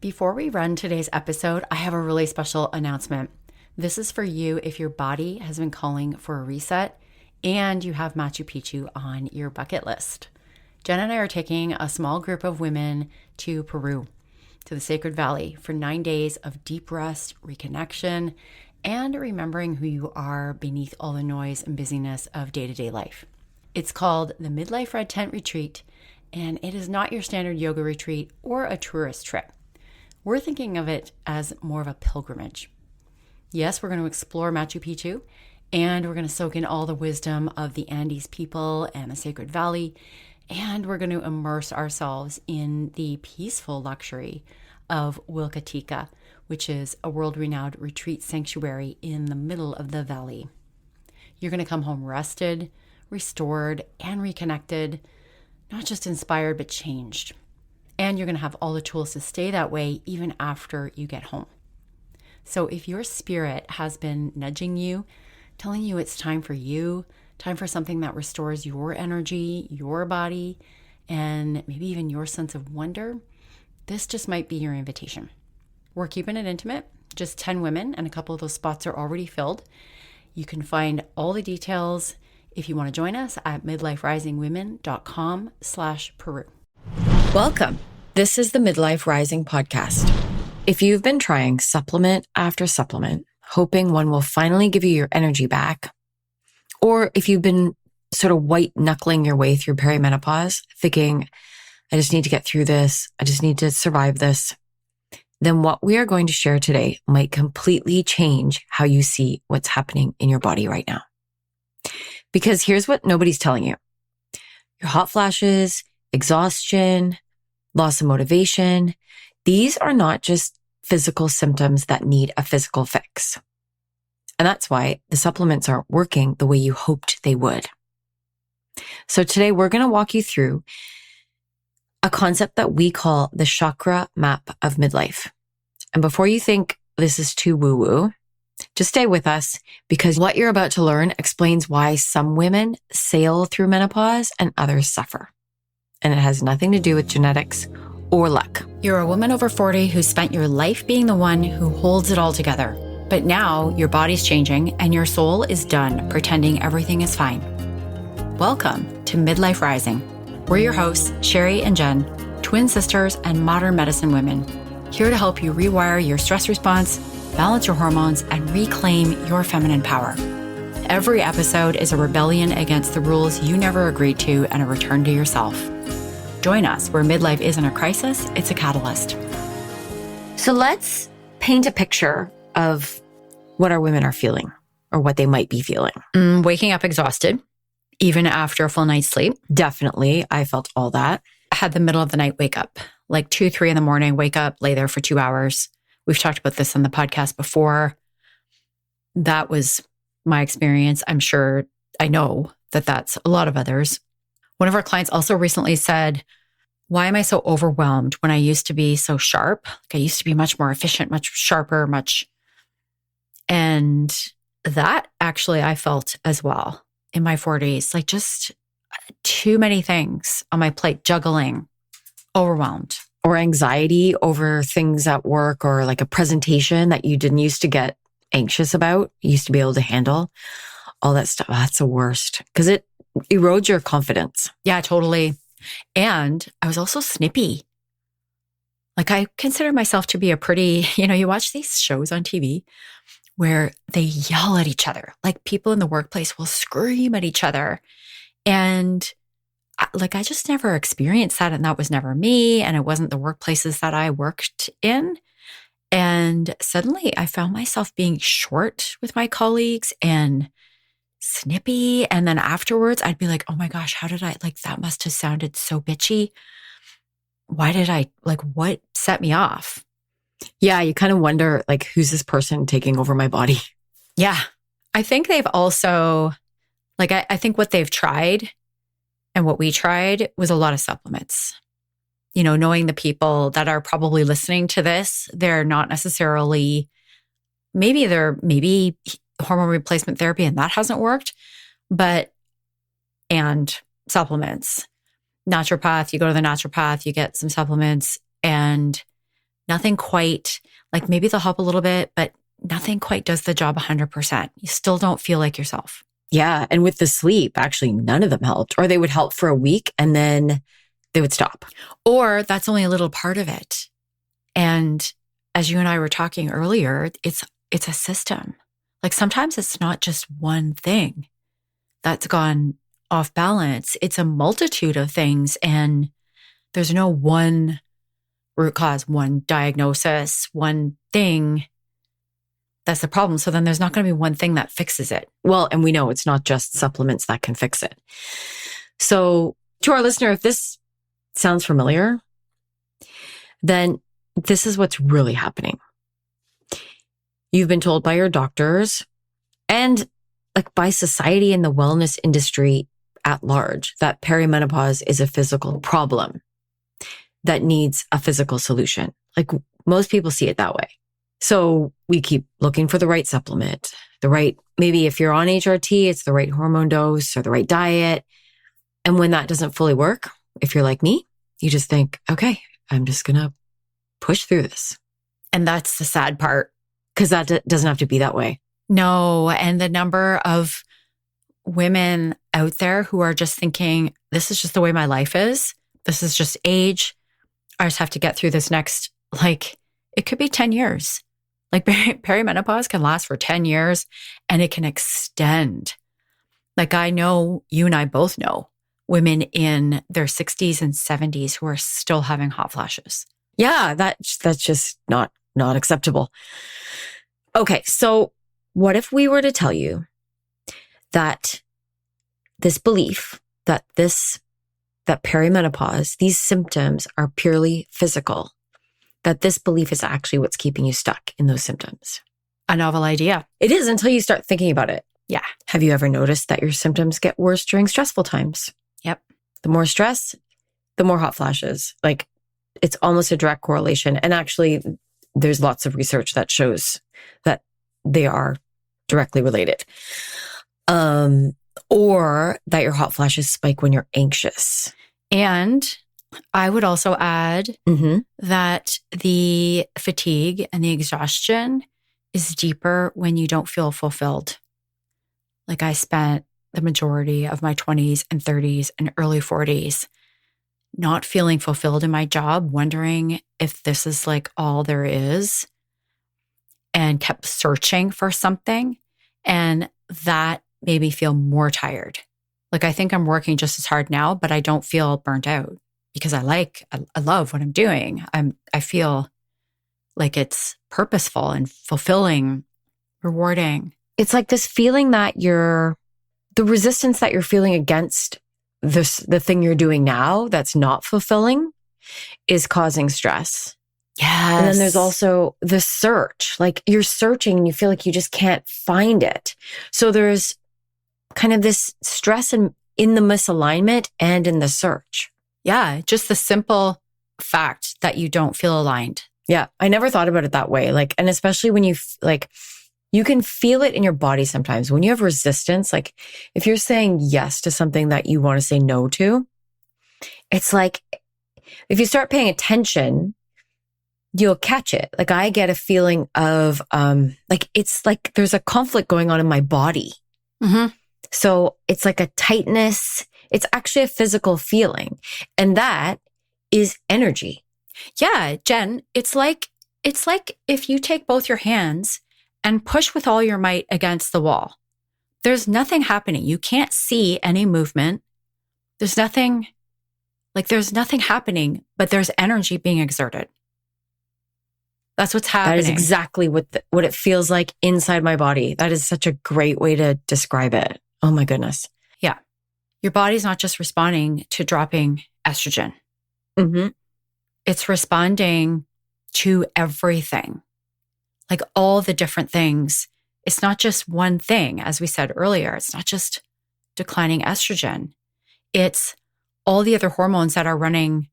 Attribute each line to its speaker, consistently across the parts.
Speaker 1: Before we run today's episode, I have a really special announcement. This is for you if your body has been calling for a reset and you have Machu Picchu on your bucket list. Jen and I are taking a small group of women to Peru, to the Sacred Valley, for 9 days of deep rest, reconnection, and remembering who you are beneath all the noise and busyness of day-to-day life. It's called the Midlife Red Tent Retreat, and it is not your standard yoga retreat or a tourist trip. We're thinking of it as more of a pilgrimage. Yes, we're going to explore Machu Picchu, and we're going to soak in all the wisdom of the Andes people and the Sacred Valley, and we're going to immerse ourselves in the peaceful luxury of Huilcatica, which is a world-renowned retreat sanctuary in the middle of the valley. You're going to come home rested, restored, and reconnected, not just inspired, but changed. And you're going to have all the tools to stay that way even after you get home. So if your spirit has been nudging you, telling you it's time for you, time for something that restores your energy, your body, and maybe even your sense of wonder, this just might be your invitation. We're keeping it intimate, just 10 women, and a couple of those spots are already filled. You can find all the details if you want to join us at midliferisingwomen.com/Peru.
Speaker 2: Welcome. This is the Midlife Rising podcast. If you've been trying supplement after supplement, hoping one will finally give you your energy back, or if you've been sort of white-knuckling your way through perimenopause, thinking, I just need to get through this, I just need to survive this, then what we are going to share today might completely change how you see what's happening in your body right now. Because here's what nobody's telling you. Your hot flashes, exhaustion, loss of motivation, these are not just physical symptoms that need a physical fix. And that's why the supplements aren't working the way you hoped they would. So today we're going to walk you through a concept that we call the Chakra Map of Midlife. And before you think this is too woo-woo, just stay with us, because what you're about to learn explains why some women sail through menopause and others suffer. And it has nothing to do with genetics or luck.
Speaker 1: You're a woman over 40 who spent your life being the one who holds it all together. But now your body's changing and your soul is done pretending everything is fine. Welcome to Midlife Rising. We're your hosts, Sherry and Jen, twin sisters and modern medicine women, here to help you rewire your stress response, balance your hormones, and reclaim your feminine power. Every episode is a rebellion against the rules you never agreed to and a return to yourself. Join us where midlife isn't a crisis, it's a catalyst.
Speaker 2: So let's paint a picture of what our women are feeling, or what they might be feeling.
Speaker 1: Waking up exhausted, even after a full night's sleep.
Speaker 2: Definitely. I felt all that.
Speaker 1: I had the middle of the night wake up, like 2, 3 in the morning, wake up, lay there for 2 hours. We've talked about this on the podcast before. That was my experience. I'm sure, I know that that's a lot of others. One of our clients also recently said, why am I so overwhelmed when I used to be so sharp? Like I used to be much more efficient, much sharper, and that actually I felt as well in my 40s, like just too many things on my plate, juggling, overwhelmed.
Speaker 2: Or anxiety over things at work, or like a presentation that you didn't used to get anxious about, you used to be able to handle. All that stuff, that's the worst, because it erodes your confidence.
Speaker 1: Yeah, totally. And I was also snippy. Like I consider myself to be a pretty, you watch these shows on TV where they yell at each other. Like people in the workplace will scream at each other. And I just never experienced that. And that was never me. And it wasn't the workplaces that I worked in. And suddenly I found myself being short with my colleagues and snippy. And then afterwards I'd be like, oh my gosh, how did that must have sounded so bitchy. Why did what set me off?
Speaker 2: Yeah. You kind of wonder, who's this person taking over my body?
Speaker 1: Yeah. I think they've also, I think what they've tried and what we tried was a lot of supplements. Knowing the people that are probably listening to this, they're not necessarily, maybe hormone replacement therapy and that hasn't worked, and supplements. Naturopath, you go to the naturopath, you get some supplements, and nothing quite, like maybe they'll help a little bit, but nothing quite does the job 100%. You still don't feel like yourself.
Speaker 2: Yeah. And with the sleep, actually, none of them helped, or they would help for a week and then they would stop.
Speaker 1: Or that's only a little part of it. And as you and I were talking earlier, it's a system. Like sometimes it's not just one thing that's gone off balance. It's a multitude of things. And there's no one root cause, one diagnosis, one thing that's the problem. So then there's not going to be one thing that fixes it.
Speaker 2: Well, and we know it's not just supplements that can fix it. So to our listener, if this sounds familiar, then this is what's really happening. You've been told by your doctors and like by society and the wellness industry at large that perimenopause is a physical problem that needs a physical solution. Like most people see it that way. So we keep looking for the right supplement, maybe if you're on HRT, it's the right hormone dose or the right diet. And when that doesn't fully work, if you're like me, you just think, okay, I'm just going to push through this.
Speaker 1: And that's the sad part.
Speaker 2: Because that doesn't have to be that way.
Speaker 1: No. And the number of women out there who are just thinking, this is just the way my life is. This is just age. I just have to get through this next, like, it could be 10 years. Like perimenopause can last for 10 years and it can extend. Like I know, you and I both know women in their 60s and 70s who are still having hot flashes.
Speaker 2: Yeah, that's just not acceptable. Okay, so what if we were to tell you that this belief that perimenopause, these symptoms are purely physical, that this belief is actually what's keeping you stuck in those symptoms?
Speaker 1: A novel idea.
Speaker 2: It is until you start thinking about it.
Speaker 1: Yeah.
Speaker 2: Have you ever noticed that your symptoms get worse during stressful times?
Speaker 1: Yep.
Speaker 2: The more stress, the more hot flashes. Like it's almost a direct correlation. And actually, there's lots of research that shows that they are directly related. Or that your hot flashes spike when you're anxious.
Speaker 1: And I would also add that the fatigue and the exhaustion is deeper when you don't feel fulfilled. Like I spent the majority of my 20s and 30s and early 40s not feeling fulfilled in my job, wondering if this is like all there is, and kept searching for something. And that made me feel more tired. Like I think I'm working just as hard now, but I don't feel burnt out because I love what I'm doing. I feel like it's purposeful and fulfilling, rewarding.
Speaker 2: It's like this feeling that the resistance that you're feeling against the thing you're doing now that's not fulfilling is causing stress.
Speaker 1: Yes.
Speaker 2: And then there's also the search. Like you're searching and you feel like you just can't find it. So there's kind of this stress in the misalignment and in the search.
Speaker 1: Yeah. Just the simple fact that you don't feel aligned.
Speaker 2: Yeah. I never thought about it that way. Like, and especially when you you can feel it in your body sometimes when you have resistance. Like if you're saying yes to something that you want to say no to, it's like, if you start paying attention, you'll catch it. Like I get a feeling of, it's like there's a conflict going on in my body.
Speaker 1: Mm-hmm.
Speaker 2: So it's like a tightness. It's actually a physical feeling. And that is energy.
Speaker 1: Yeah, Jen, it's like if you take both your hands and push with all your might against the wall. There's nothing happening. You can't see any movement. There's nothing happening, but there's energy being exerted. That's what's happening.
Speaker 2: That is exactly what it feels like inside my body. That is such a great way to describe it. Oh my goodness.
Speaker 1: Yeah. Your body's not just responding to dropping estrogen.
Speaker 2: Mm-hmm.
Speaker 1: It's responding to everything. Like all the different things. It's not just one thing, as we said earlier. It's not just declining estrogen. It's all the other hormones that are running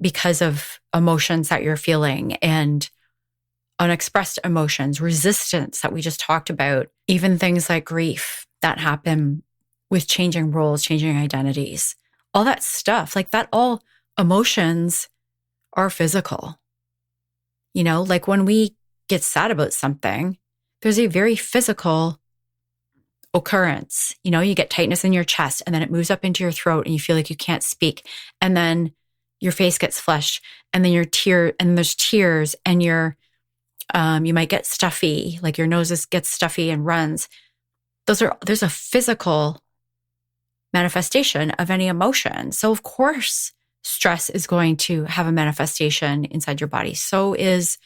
Speaker 1: because of emotions that you're feeling and unexpressed emotions, resistance that we just talked about, even things like grief that happen with changing roles, changing identities, all that stuff, like that, all emotions are physical. Like when we get sad about something, there's a very physical occurrence. You get tightness in your chest and then it moves up into your throat and you feel like you can't speak. And then your face gets flushed and then there's tears and you might get stuffy, like your nose gets stuffy and runs. There's a physical manifestation of any emotion. So of course, stress is going to have a manifestation inside your body. So is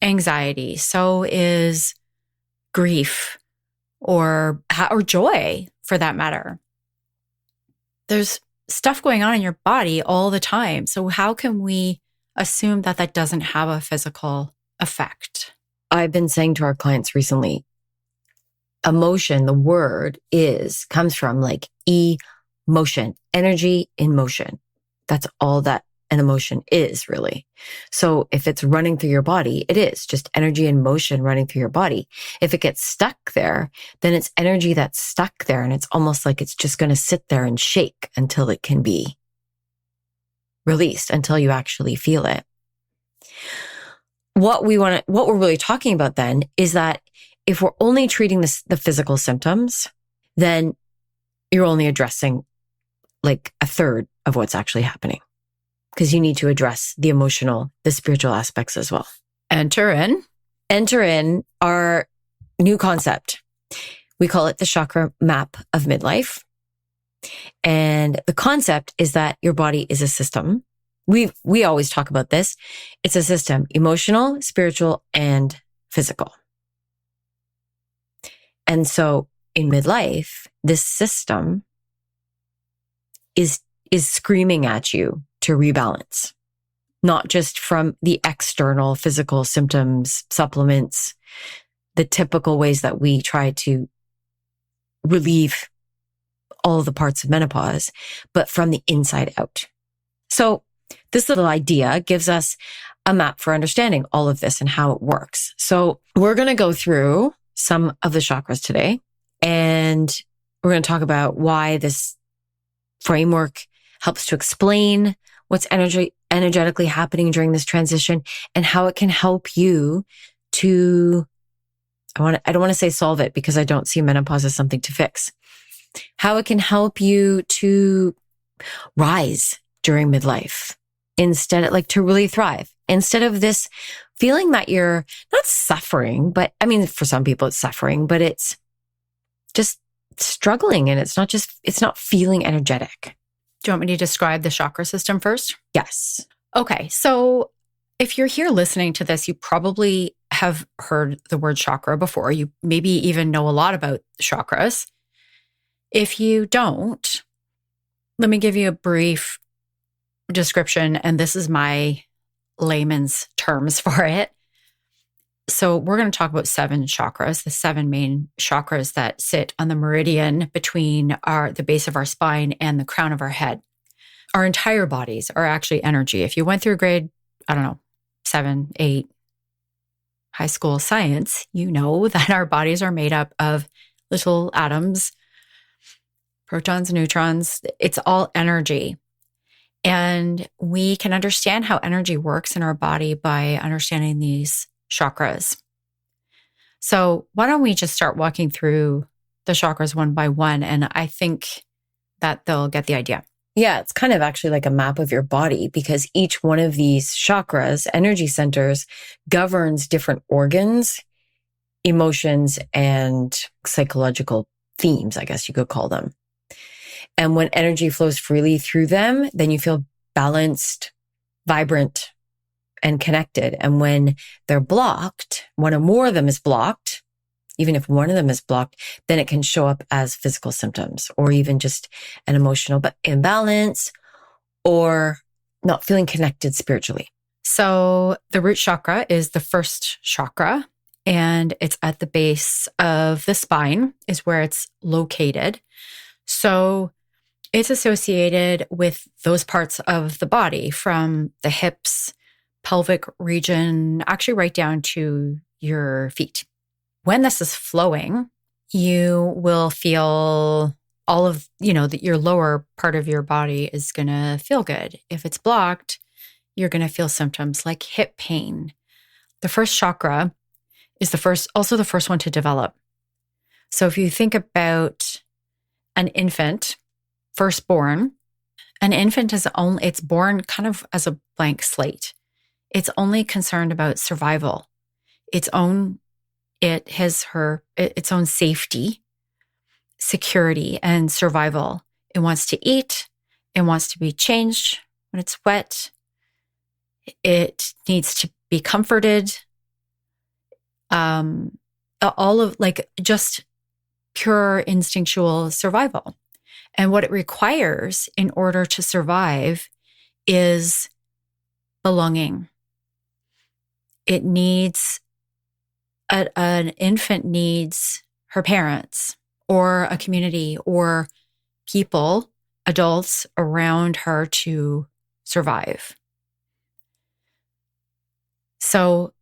Speaker 1: anxiety. So is grief or joy for that matter. There's stuff going on in your body all the time. So how can we assume that that doesn't have a physical effect?
Speaker 2: I've been saying to our clients recently, emotion, the word comes from like emotion, energy in motion. That's all that an emotion is really. So if it's running through your body, it is just energy in motion running through your body. If it gets stuck there, then it's energy that's stuck there. And it's almost like it's just going to sit there and shake until it can be released, until you actually feel it. What we're really talking about then is that if we're only treating the physical symptoms, then you're only addressing like a third of what's actually happening, because you need to address the emotional, the spiritual aspects as well. Enter in our new concept. We call it the Chakra Map of Midlife. And the concept is that your body is a system. We always talk about this. It's a system, emotional, spiritual, and physical. And so in midlife, this system is screaming at you to rebalance, not just from the external physical symptoms, supplements, the typical ways that we try to relieve all of the parts of menopause, but from the inside out. So this little idea gives us a map for understanding all of this and how it works. So we're going to go through some of the chakras today, and we're going to talk about why this framework helps to explain what's energetically happening during this transition and how it can help you to, I don't want to say solve it because I don't see menopause as something to fix. How it can help you to rise during midlife to really thrive. Instead of this feeling that you're not suffering, but I mean, for some people it's suffering, but it's just struggling and it's not feeling energetic.
Speaker 1: Do you want me to describe the chakra system first?
Speaker 2: Yes.
Speaker 1: Okay. So if you're here listening to this, you probably have heard the word chakra before. You maybe even know a lot about chakras. If you don't, let me give you a brief description, and this is my layman's terms for it. So we're going to talk about 7 chakras, the 7 main chakras that sit on the meridian between the base of our spine and the crown of our head. Our entire bodies are actually energy. If you went through grade, 7, 8, high school science, you know that our bodies are made up of little atoms, protons, neutrons. It's all energy. And we can understand how energy works in our body by understanding these chakras. So why don't we just start walking through the chakras one by one? And I think that they'll get the idea.
Speaker 2: Yeah, it's kind of actually like a map of your body, because each one of these chakras, energy centers, governs different organs, emotions, and psychological themes, I guess you could call them. And when energy flows freely through them, then you feel balanced, vibrant, and connected. And when they're blocked, one or more of them is blocked, even if one of them is blocked, then it can show up as physical symptoms or even just an emotional imbalance or not feeling connected spiritually.
Speaker 1: So the root chakra is the first chakra, and it's at the base of the spine is where it's located. So it's associated with those parts of the body from the hips, pelvic region, actually right down to your feet. When this is flowing, you will feel all of, your lower part of your body is going to feel good. If it's blocked, you're going to feel symptoms like hip pain, The first chakra is also the first one to develop. So if you think about an infant, firstborn, an infant it's born kind of as a blank slate. It's only concerned about survival, its own safety, security, and survival. It wants to eat. It wants to be changed when it's wet. It needs to be comforted. All of just pure instinctual survival. And what it requires in order to survive is belonging. It needs, an infant needs her parents or a community or people, adults around her to survive. So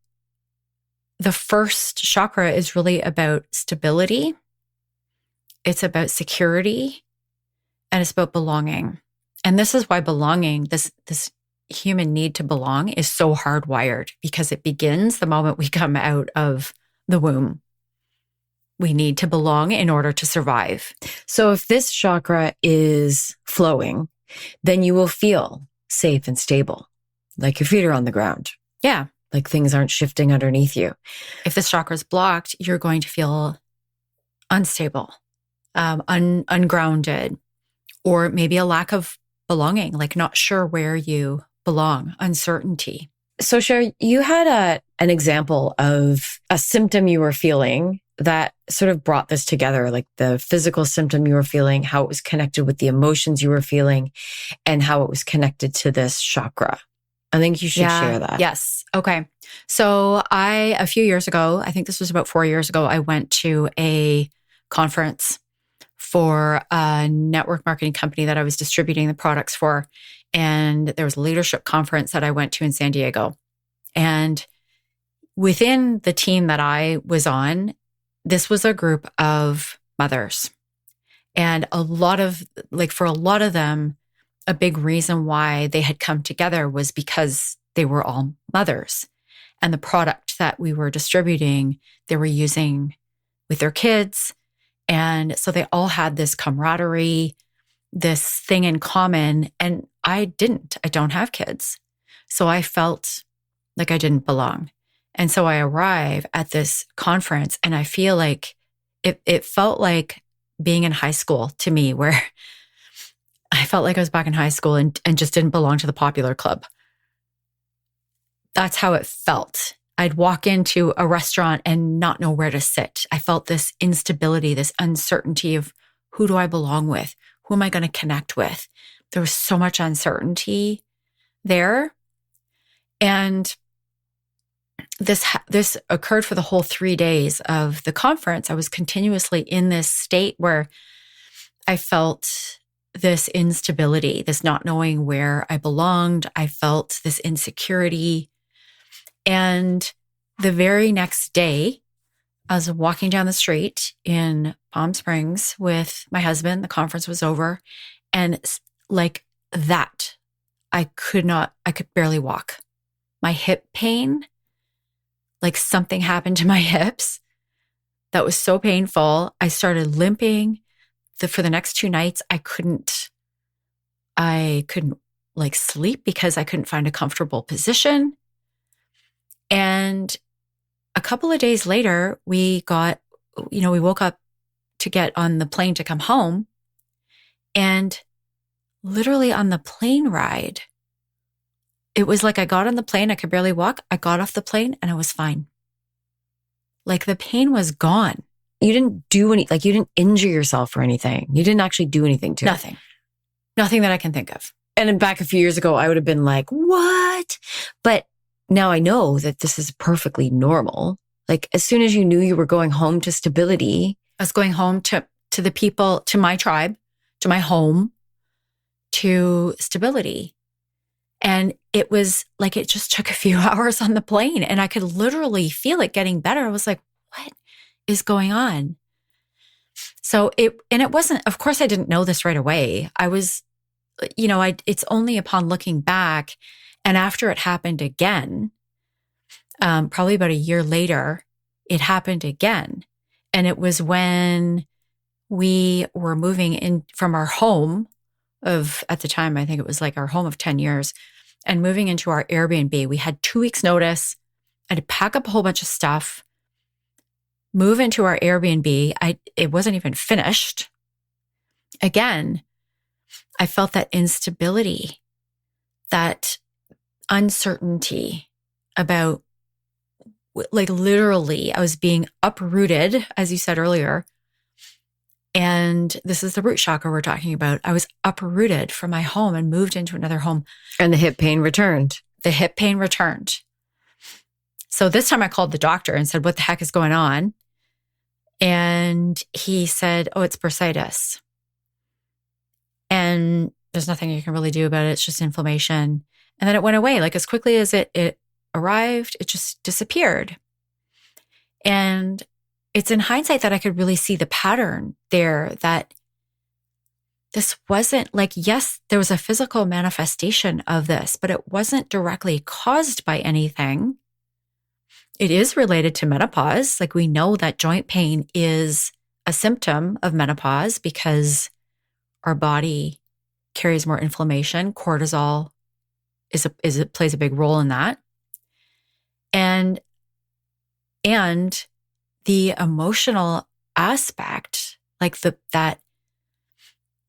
Speaker 1: the first chakra is really about stability. It's about security, and it's about belonging. And this is why belonging, this human need to belong, is so hardwired, because it begins the moment we come out of the womb. We need to belong in order to survive.
Speaker 2: So if this chakra is flowing, then you will feel safe and stable, like your feet are on the ground.
Speaker 1: Yeah.
Speaker 2: Like things aren't shifting underneath you.
Speaker 1: If this chakra is blocked, you're going to feel unstable, ungrounded, or maybe a lack of belonging, like not sure where you belong, uncertainty.
Speaker 2: So Cher, you had an example of a symptom you were feeling that sort of brought this together, like the physical symptom you were feeling, how it was connected with the emotions you were feeling, and how it was connected to this chakra. I think you should share that.
Speaker 1: Yes. Okay. So a few years ago, I think this was about 4 years ago, I went to a conference for a network marketing company that I was distributing the products for. And there was a leadership conference that I went to in San Diego. And within the team that I was on, this was a group of mothers. And for a lot of them, a big reason why they had come together was because they were all mothers. And the product that we were distributing, they were using with their kids. And so they all had this camaraderie, this thing in common. And I don't have kids. So I felt like I didn't belong. And so I arrive at this conference and I feel like it felt like being in high school to me, where I felt like I was back in high school and just didn't belong to the popular club. That's how it felt. I'd walk into a restaurant and not know where to sit. I felt this instability, this uncertainty of, who do I belong with? Who am I going to connect with? There was so much uncertainty there. And this occurred for the whole 3 days of the conference. I was continuously in this state where I felt this instability, this not knowing where I belonged. I felt this insecurity. And the very next day, I was walking down the street in Palm Springs with my husband. The conference was over. And like that, I could barely walk. My hip pain, like something happened to my hips that was so painful. I started limping. For the next 2 nights, I couldn't like sleep because I couldn't find a comfortable position. And a couple of days later, we woke up to get on the plane to come home. And literally on the plane ride, it was like I got on the plane, I could barely walk. I got off the plane and I was fine. Like the pain was gone.
Speaker 2: You didn't do you didn't injure yourself or anything. You didn't actually do anything to
Speaker 1: it. Nothing that I can think of.
Speaker 2: And back a few years ago, I would have been like, what? But now I know that this is perfectly normal. Like as soon as you knew you were going home to stability.
Speaker 1: I was going home to the people, to my tribe, to my home, to stability. And it was like, it just took a few hours on the plane and I could literally feel it getting better. I was like, what is going on? So it wasn't, of course I didn't know this right away. I was, it's only upon looking back and after it happened again, probably about a year later, it happened again. And it was when we were moving in from our home of, at the time, I think it was like our home of 10 years, and moving into our Airbnb. We had 2 weeks notice. I had to pack up a whole bunch of stuff, move into our Airbnb. It wasn't even finished. Again, I felt that instability, that uncertainty about, like, literally I was being uprooted, as you said earlier. And this is the root chakra we're talking about. I was uprooted from my home and moved into another home.
Speaker 2: And the hip pain returned.
Speaker 1: The hip pain returned. So this time I called the doctor and said, what the heck is going on? And he said, oh, it's bursitis. And there's nothing you can really do about it. It's just inflammation. And then it went away. Like, as quickly as it arrived, it just disappeared. And it's in hindsight that I could really see the pattern there, that this wasn't like, yes, there was a physical manifestation of this, but it wasn't directly caused by anything. It is related to menopause. Like, we know that joint pain is a symptom of menopause because our body carries more inflammation. Cortisol plays a big role in that. And the emotional aspect, like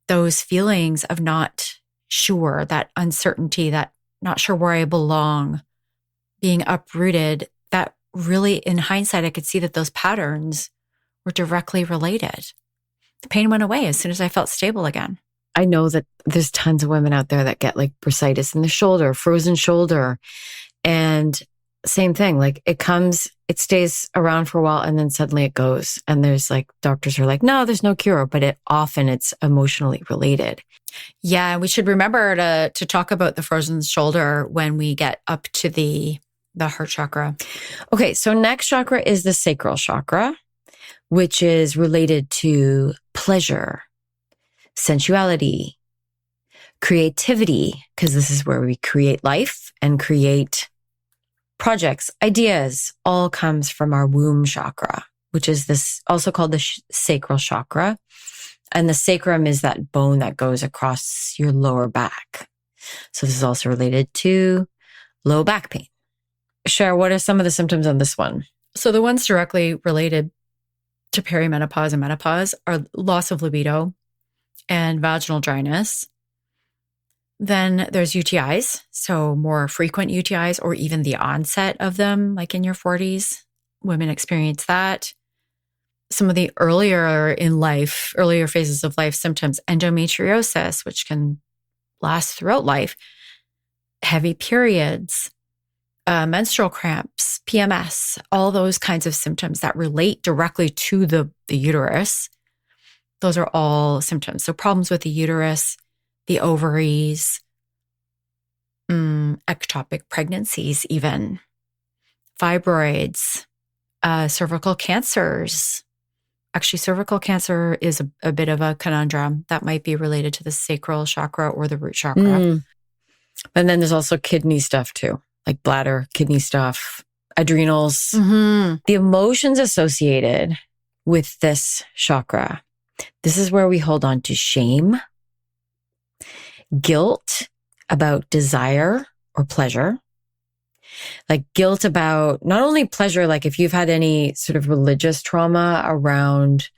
Speaker 1: those feelings of not sure, that uncertainty, that not sure where I belong, being uprooted, that really, in hindsight, I could see that those patterns were directly related. The pain went away as soon as I felt stable again.
Speaker 2: I know that there's tons of women out there that get like bursitis in the shoulder, frozen shoulder. And same thing, like it stays around for a while and then suddenly it goes. And there's like, doctors are like, no, there's no cure, but it's emotionally related.
Speaker 1: Yeah. We should remember to talk about the frozen shoulder when we get up to the heart chakra.
Speaker 2: Okay. So next chakra is the sacral chakra, which is related to pleasure, sensuality, creativity, because this is where we create life and create projects, ideas, all comes from our womb chakra, which is this also called the sacral chakra. And the sacrum is that bone that goes across your lower back. So this is also related to low back pain. Cher, what are some of the symptoms on this one?
Speaker 1: So the ones directly related to perimenopause and menopause are loss of libido and vaginal dryness. Then there's UTIs, so more frequent UTIs or even the onset of them, like in your 40s. Women experience that. Some of the earlier phases of life symptoms, endometriosis, which can last throughout life, heavy periods, menstrual cramps, PMS, all those kinds of symptoms that relate directly to the uterus. Those are all symptoms. So problems with the uterus, the ovaries, ectopic pregnancies even, fibroids, cervical cancers. Actually, cervical cancer is a bit of a conundrum that might be related to the sacral chakra or the root chakra.
Speaker 2: And then there's also kidney stuff too, like bladder, kidney stuff, adrenals. The emotions associated with this chakra. This is where we hold on to shame, guilt about desire or pleasure, like guilt about not only pleasure, like if you've had any sort of religious trauma around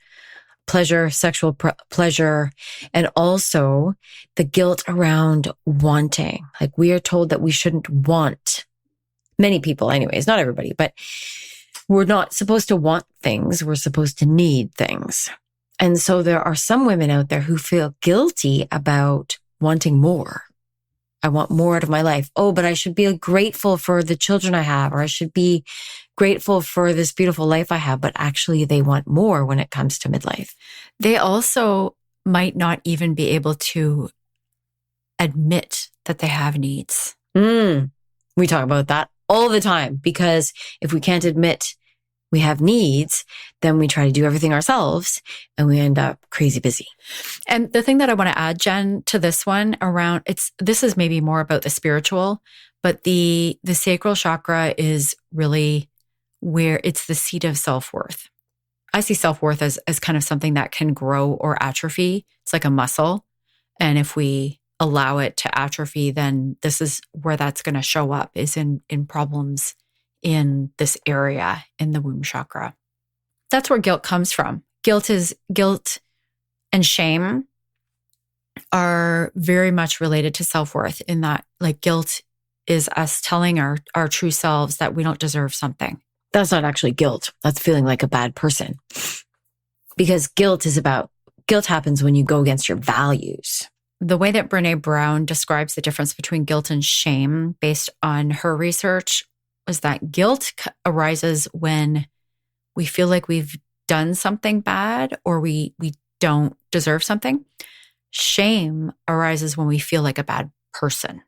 Speaker 2: pleasure, sexual pleasure, and also the guilt around wanting. Like we are told that we shouldn't want, many people anyways, not everybody, but we're not supposed to want things. We're supposed to need things. And so there are some women out there who feel guilty about wanting more. I want more out of my life. Oh, but I should be grateful for the children I have, or I should be grateful for this beautiful life I have. But actually they want more when it comes to midlife.
Speaker 1: They also might not even be able to admit that they have needs.
Speaker 2: We talk about that all the time, because if we can't admit we have needs, then we try to do everything ourselves and we end up crazy busy.
Speaker 1: And the thing that I want to add, Jen, to this one this is maybe more about the spiritual, But the sacral chakra is really where it's the seat of self-worth. I see self-worth as kind of something that can grow or atrophy. It's like a muscle. And if we allow it to atrophy, then this is where that's going to show up, is in problems in this area in the womb chakra. That's where guilt comes from. Guilt and shame are very much related to self-worth, in that, like, guilt is us telling our true selves that we don't deserve something.
Speaker 2: That's not actually guilt. That's feeling like a bad person. Because guilt happens when you go against your values.
Speaker 1: The way that Brené Brown describes the difference between guilt and shame, based on her research, was that guilt arises when we feel like we've done something bad or we don't deserve something. Shame arises when we feel like a bad person.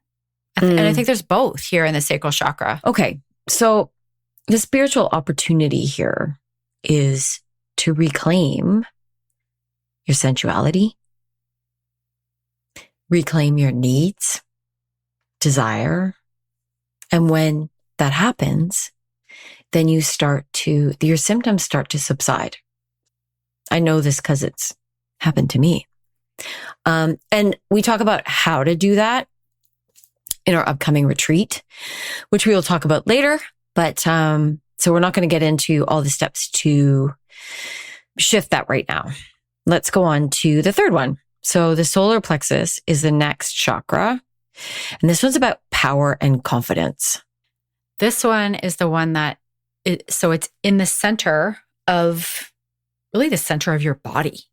Speaker 1: And I think there's both here in the sacral chakra.
Speaker 2: Okay. So the spiritual opportunity here is to reclaim your sensuality, reclaim your needs, desire. And when that happens, then your symptoms start to subside. I know this because it's happened to me. And we talk about how to do that in our upcoming retreat, which we will talk about later. But so we're not going to get into all the steps to shift that right now. Let's go on to the third one. So the solar plexus is the next chakra. And this one's about power and confidence.
Speaker 1: This one is the one that, so it's in the center of, really the center of your body.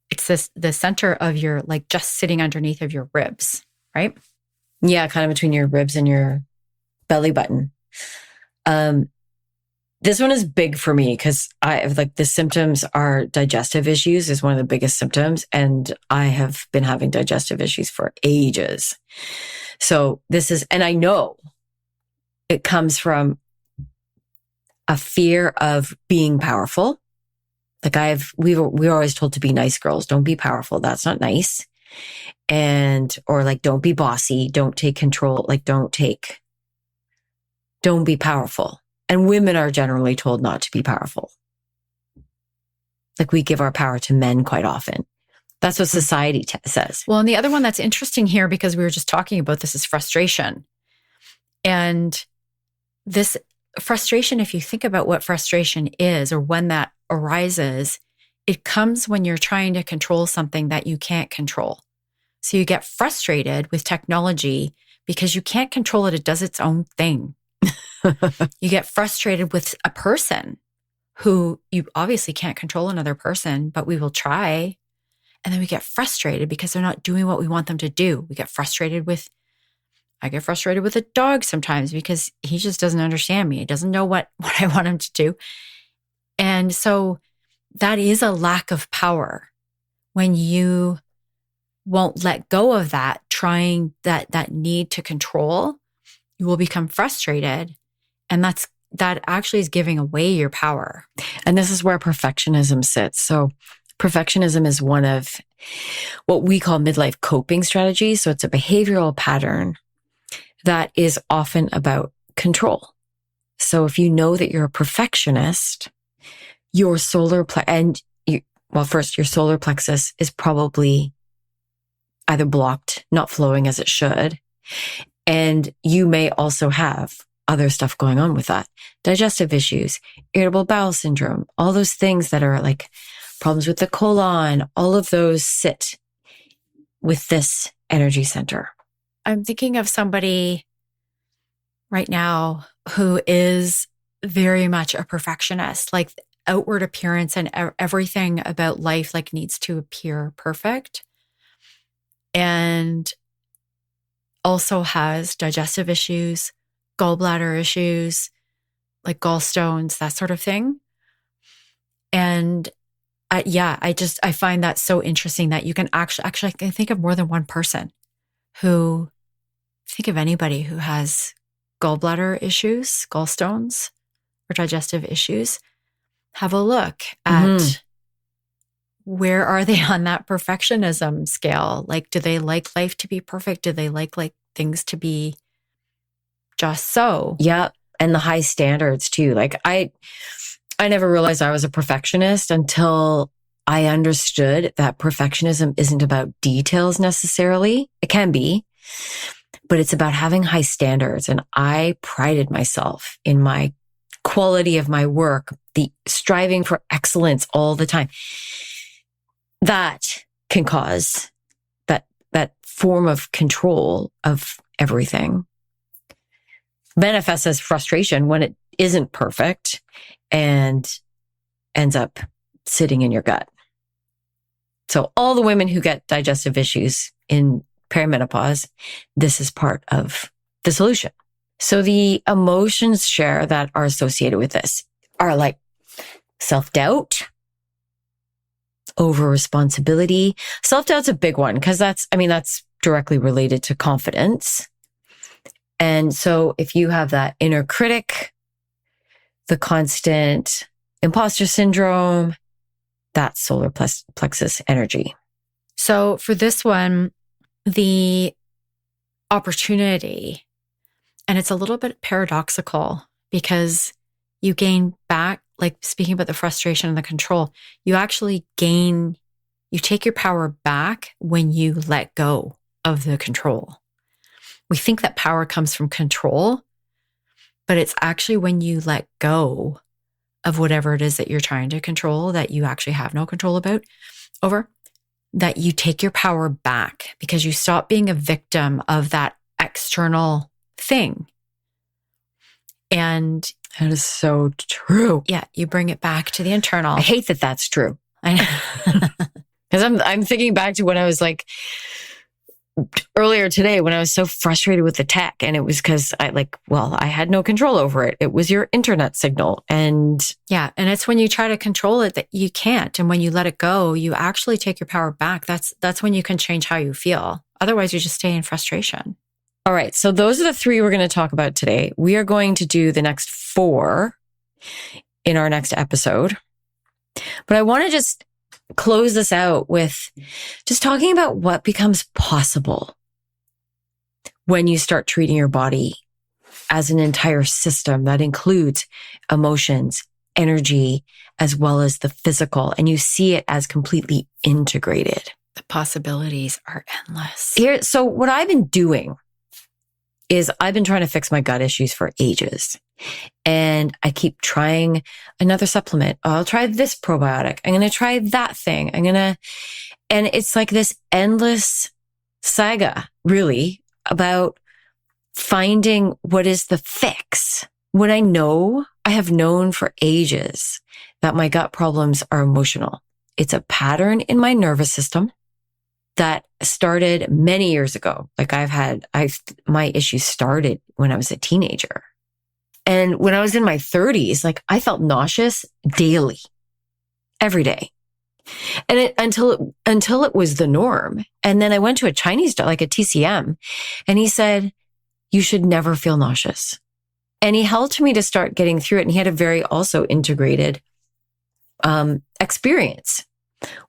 Speaker 1: It's the center of your, like, just sitting underneath of your ribs, right?
Speaker 2: Yeah, kind of between your ribs and your belly button. This one is big for me because the symptoms are digestive issues is one of the biggest symptoms. And I have been having digestive issues for ages. So and I know it comes from a fear of being powerful. Like we were always told to be nice girls. Don't be powerful. That's not nice. Or like, don't be bossy. Don't take control. Like, don't be powerful. And women are generally told not to be powerful. Like, we give our power to men quite often. That's what society says.
Speaker 1: Well, and the other one that's interesting here, because we were just talking about this, is frustration. And this frustration, if you think about what frustration is or when that arises, it comes when you're trying to control something that you can't control. So you get frustrated with technology because you can't control it. It does its own thing. You get frustrated with a person who you obviously can't control, another person, but we will try. And then we get frustrated because they're not doing what we want them to do. I get frustrated with a dog sometimes because he just doesn't understand me. He doesn't know what I want him to do. And so that is a lack of power when you won't let go of that, trying that need to control. You will become frustrated. And that actually is giving away your power.
Speaker 2: And this is where perfectionism sits. So perfectionism is one of what we call midlife coping strategies. So it's a behavioral pattern that is often about control. So if you know that you're a perfectionist, your solar plexus is probably either blocked, not flowing as it should. And you may also have other stuff going on with that. Digestive issues, irritable bowel syndrome, all those things that are like problems with the colon, all of those sit with this energy center.
Speaker 1: I'm thinking of somebody right now who is very much a perfectionist, like outward appearance and everything about life like needs to appear perfect. And also has digestive issues, gallbladder issues, like gallstones, that sort of thing. And I find that so interesting that you can actually I can think of more than one person who, think of anybody who has gallbladder issues, gallstones, or digestive issues. Have a look at where are they on that perfectionism scale? Like, do they like life to be perfect? Do they like things to be just so.
Speaker 2: Yeah. And the high standards too. Like I never realized I was a perfectionist until I understood that perfectionism isn't about details necessarily. It can be, but it's about having high standards. And I prided myself in my quality of my work, the striving for excellence all the time. That can cause that form of control of everything manifests as frustration when it isn't perfect and ends up sitting in your gut. So all the women who get digestive issues in perimenopause, this is part of the solution. So the emotions share that are associated with this are like self-doubt, over-responsibility. Self-doubt's a big one because that's directly related to confidence. And so if you have that inner critic, the constant imposter syndrome, that's solar plexus energy.
Speaker 1: So for this one, the opportunity, and it's a little bit paradoxical because you gain back, like speaking about the frustration and the control, you take your power back when you let go of the control. We think that power comes from control, but it's actually when you let go of whatever it is that you're trying to control that you actually have no control over, that you take your power back because you stop being a victim of that external thing. And
Speaker 2: that is so true.
Speaker 1: Yeah, you bring it back to the internal.
Speaker 2: I hate that that's true. I know. Because I'm thinking back to when I was like earlier today when I was so frustrated with the tech, and it was because I had no control over it. It was your internet signal. And
Speaker 1: yeah, and it's when you try to control it that you can't. And when you let it go, you actually take your power back. That's when you can change how you feel. Otherwise, you just stay in frustration.
Speaker 2: All right. So those are the 3 we're going to talk about today. We are going to do the next 4 in our next episode. But I want to just close this out with just talking about what becomes possible when you start treating your body as an entire system that includes emotions, energy, as well as the physical, and you see it as completely integrated.
Speaker 1: The possibilities are endless.
Speaker 2: So what I've been doing is I've been trying to fix my gut issues for ages. And I keep trying another supplement. Oh, I'll try this probiotic. I'm going to try that thing. And it's like this endless saga, really, about finding what is the fix. What I have known for ages that my gut problems are emotional. It's a pattern in my nervous system that started many years ago. Like my issues started when I was a teenager. And when I was in my 30s, like I felt nauseous daily, every day. And until it was the norm. And then I went to a Chinese doctor, like a TCM, and he said, you should never feel nauseous. And he helped me to start getting through it. And he had a very also integrated experience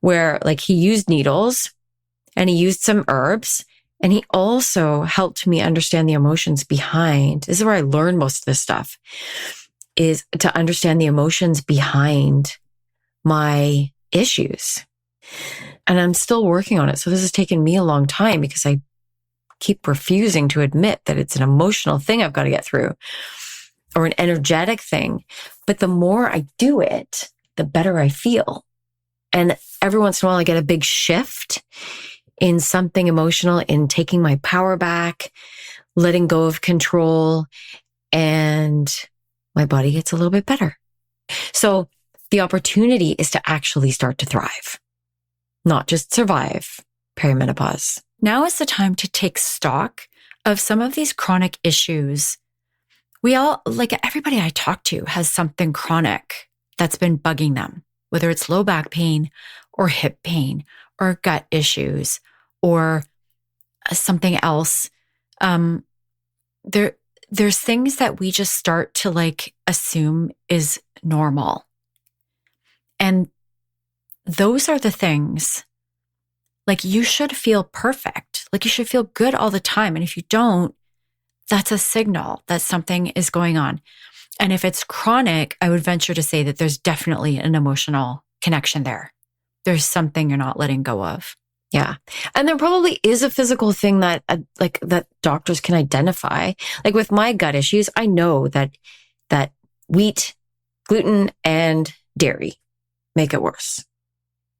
Speaker 2: where like he used needles and he used some herbs, and he also helped me understand the emotions behind. This is where I learned most of this stuff, is to understand the emotions behind my issues. And I'm still working on it. So this has taken me a long time because I keep refusing to admit that it's an emotional thing I've got to get through or an energetic thing. But the more I do it, the better I feel. And every once in a while I get a big shift in something emotional, in taking my power back, letting go of control, and my body gets a little bit better. So the opportunity is to actually start to thrive, not just survive perimenopause.
Speaker 1: Now is the time to take stock of some of these chronic issues. We all, like everybody I talk to has something chronic that's been bugging them, whether it's low back pain or hip pain or gut issues or something else. There's things that we just start to like assume is normal. And those are the things, like you should feel perfect. Like you should feel good all the time. And if you don't, that's a signal that something is going on. And if it's chronic, I would venture to say that there's definitely an emotional connection there. There's something you're not letting go of.
Speaker 2: Yeah. And there probably is a physical thing that that doctors can identify. Like with my gut issues, I know that wheat, gluten, and dairy make it worse.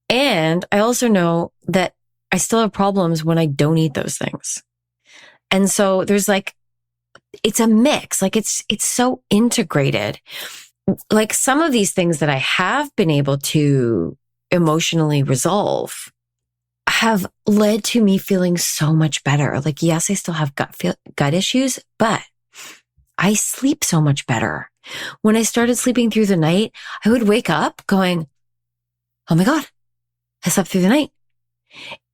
Speaker 2: And I also know that I still have problems when I don't eat those things. And so there's it's a mix. It's so integrated. Like some of these things that I have been able to emotionally resolve have led to me feeling so much better. Like, yes, I still have gut issues, but I sleep so much better. When I started sleeping through the night, I would wake up going, oh my God, I slept through the night.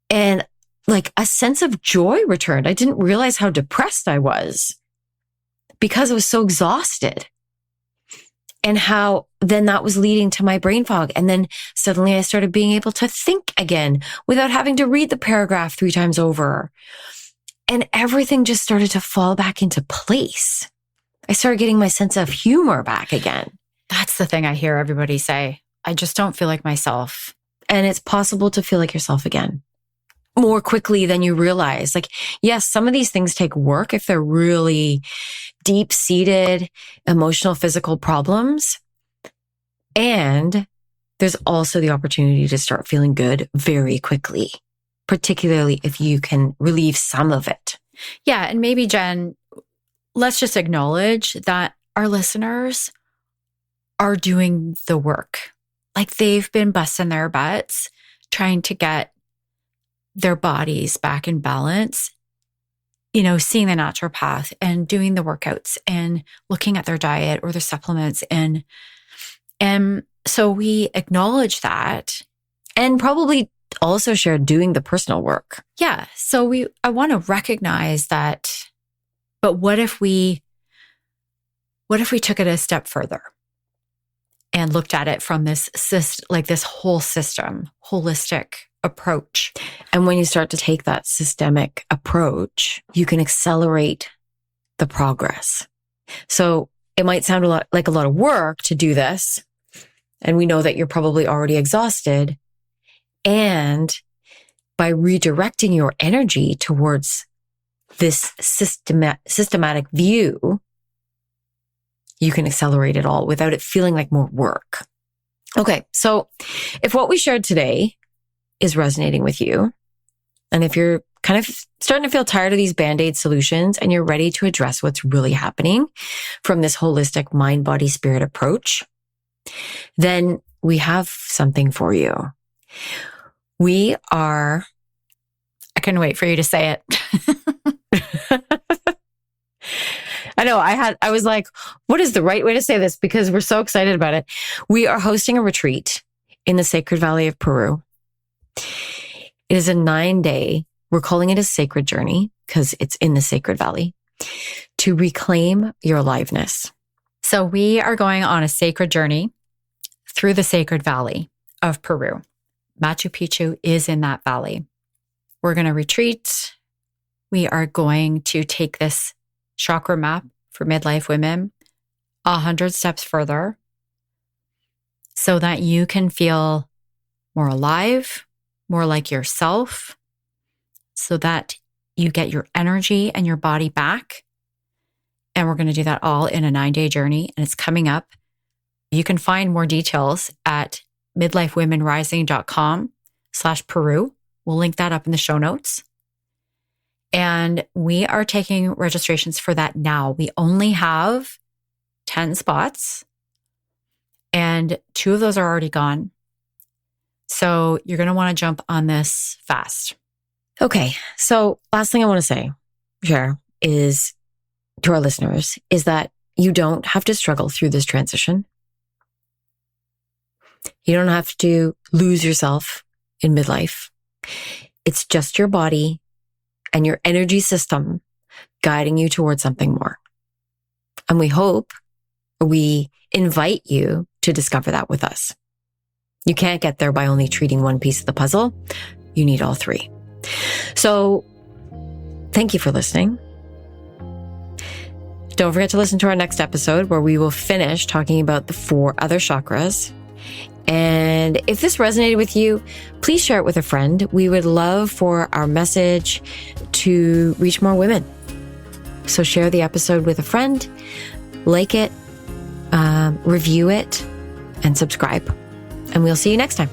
Speaker 2: And a sense of joy returned. I didn't realize how depressed I was because I was so exhausted. And how then that was leading to my brain fog. And then suddenly I started being able to think again without having to read the paragraph 3 times over. And everything just started to fall back into place. I started getting my sense of humor back again.
Speaker 1: That's the thing I hear everybody say. I just don't feel like myself.
Speaker 2: And it's possible to feel like yourself again more quickly than you realize. Yes, some of these things take work if they're really deep-seated emotional, physical problems. And there's also the opportunity to start feeling good very quickly, particularly if you can relieve some of it.
Speaker 1: Yeah. And maybe, Jen, let's just acknowledge that our listeners are doing the work. They've been busting their butts trying to get their bodies back in balance, seeing the naturopath and doing the workouts and looking at their diet or their supplements. And so we acknowledge that
Speaker 2: and probably also share doing the personal work.
Speaker 1: Yeah. So I want to recognize that, but what if we took it a step further and looked at it from this whole system, holistic approach?
Speaker 2: And when you start to take that systemic approach, you can accelerate the progress. So it might sound like a lot of work to do this. And we know that you're probably already exhausted. And by redirecting your energy towards this systematic view, you can accelerate it all without it feeling like more work. Okay. So if what we shared today is resonating with you, and if you're kind of starting to feel tired of these Band-Aid solutions and you're ready to address what's really happening from this holistic mind, body, spirit approach, then we have something for you. I
Speaker 1: couldn't wait for you to say it.
Speaker 2: I know I was like, what is the right way to say this? Because we're so excited about it. We are hosting a retreat in the Sacred Valley of Peru. It is a 9-day, we're calling it a sacred journey because it's in the Sacred Valley, to reclaim your aliveness.
Speaker 1: So we are going on a sacred journey through the Sacred Valley of Peru. Machu Picchu is in that valley. We're going to retreat. We are going to take this chakra map for midlife women 100 steps further so that you can feel more alive, more like yourself, so that you get your energy and your body back. And we're going to do that all in a 9-day journey, and it's coming up. You can find more details at midlifewomenrising.com/Peru. We'll link that up in the show notes. And we are taking registrations for that now. We only have 10 spots, and 2 of those are already gone. So you're going to want to jump on this fast.
Speaker 2: Okay. So last thing I want to share is to our listeners is that you don't have to struggle through this transition. You don't have to lose yourself in midlife. It's just your body and your energy system guiding you towards something more. And we invite you to discover that with us. You can't get there by only treating one piece of the puzzle. You need all 3. So thank you for listening. Don't forget to listen to our next episode where we will finish talking about the 4 other chakras. And if this resonated with you, please share it with a friend. We would love for our message to reach more women. So share the episode with a friend, like it, review it, and subscribe. And we'll see you next time.